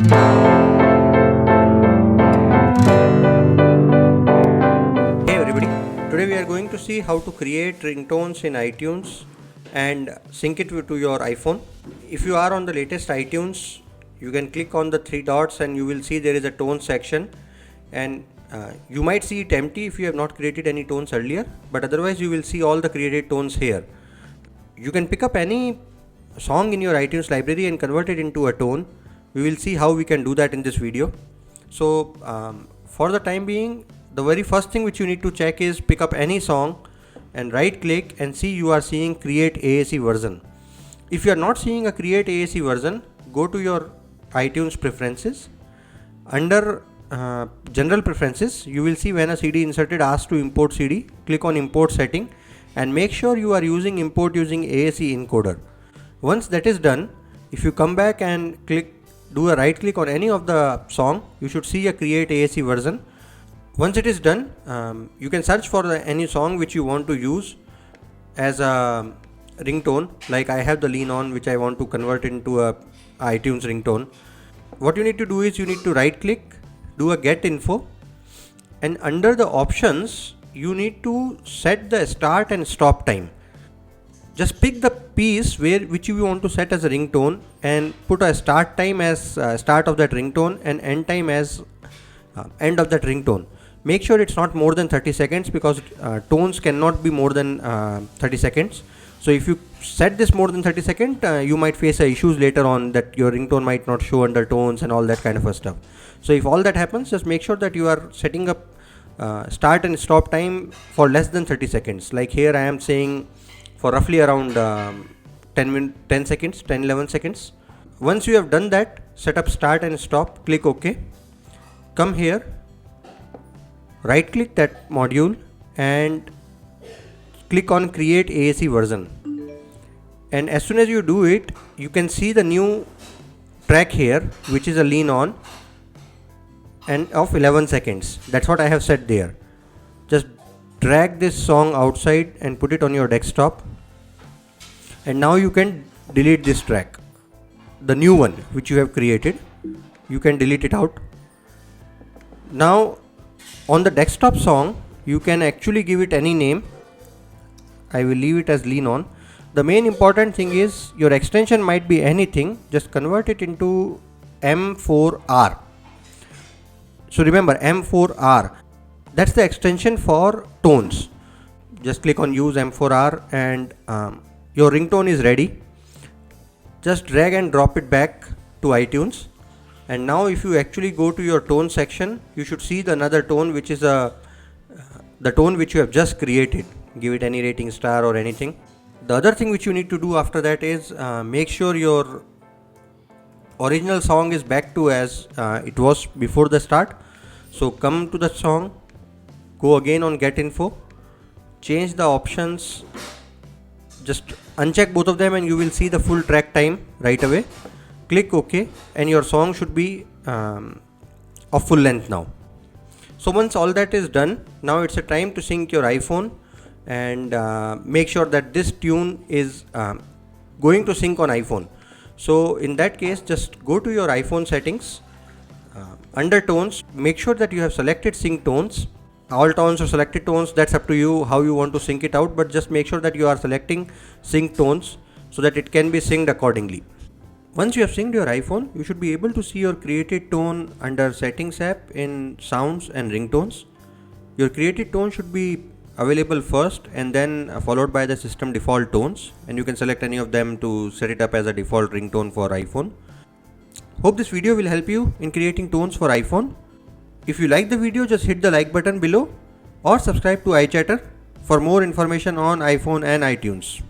Hey everybody, today we are going to see how to create ringtones in iTunes and sync it to your iPhone. If you are on the latest iTunes, you can click on the three dots and you will see there is a tone section, and you might see it empty if you have not created any tones earlier, but otherwise you will see all the created tones here. You can pick up any song in your iTunes library and convert it into a tone. We will see how we can do that in this video. So for the time being, the very first thing which you need to check is pick up any song and right click and see you are seeing create AAC version. If you are not seeing a create AAC version, go to your iTunes preferences. Under general preferences, you will see when a CD inserted asks to import CD, click on import setting and make sure you are using import using AAC encoder. Once that is done, if you come back and do a right click on any of the song, you should see a create AAC version. Once it is done, you can search for any song which you want to use as a ringtone. Like I have the Lean On, which I want to convert into a iTunes ringtone. What you need to do is you need to right click, do a get info, and under the options you need to set the start and stop time. Just pick the piece which you want to set as a ringtone and put a start time as start of that ringtone and end time as end of that ringtone. Make sure it's not more than 30 seconds because tones cannot be more than 30 seconds. So if you set this more than 30 seconds, you might face issues later on that your ringtone might not show under tones and all that kind of stuff. So if all that happens, just make sure that you are setting up start and stop time for less than 30 seconds. Like here I am saying for roughly around 10 seconds, 10-11 seconds. Once you have done that, set up start and stop, click OK. Come here, right click that module and click on create AAC version. And as soon as you do it, you can see the new track here, which is a Lean On and of 11 seconds. That's what I have set there. Just drag this song outside and put it on your desktop, and now you can delete this track, the new one which you have created. You can delete it out. Now on the desktop song, you can actually give it any name. I will leave it as Lean On. The main important thing is your extension might be anything, just convert it into M4R. So remember, M4R, that's the extension for tones. Just click on use M4R and your ringtone is ready. Just drag and drop it back to iTunes. And now if you actually go to your tone section, you should see another tone which is the tone which you have just created. Give it any rating, star or anything. The other thing which you need to do after that is make sure your original song is back to as it was before the start. So come to the song, go again on get info, change the options, just uncheck both of them and you will see the full track time right away. Click OK and your song should be of full length now. So once all that is done, now it's a time to sync your iPhone and make sure that this tune is going to sync on iPhone. So in that case, just go to your iPhone settings, under tones, make sure that you have selected sync tones. All tones or selected tones, that's up to you how you want to sync it out, but just make sure that you are selecting sync tones so that it can be synced accordingly. Once you have synced your iPhone, you should be able to see your created tone under settings app in sounds and ringtones. Your created tone should be available first and then followed by the system default tones, and you can select any of them to set it up as a default ringtone for iPhone. Hope this video will help you in creating tones for iPhone. If you like the video, just hit the like button below or subscribe to iChatter for more information on iPhone and iTunes.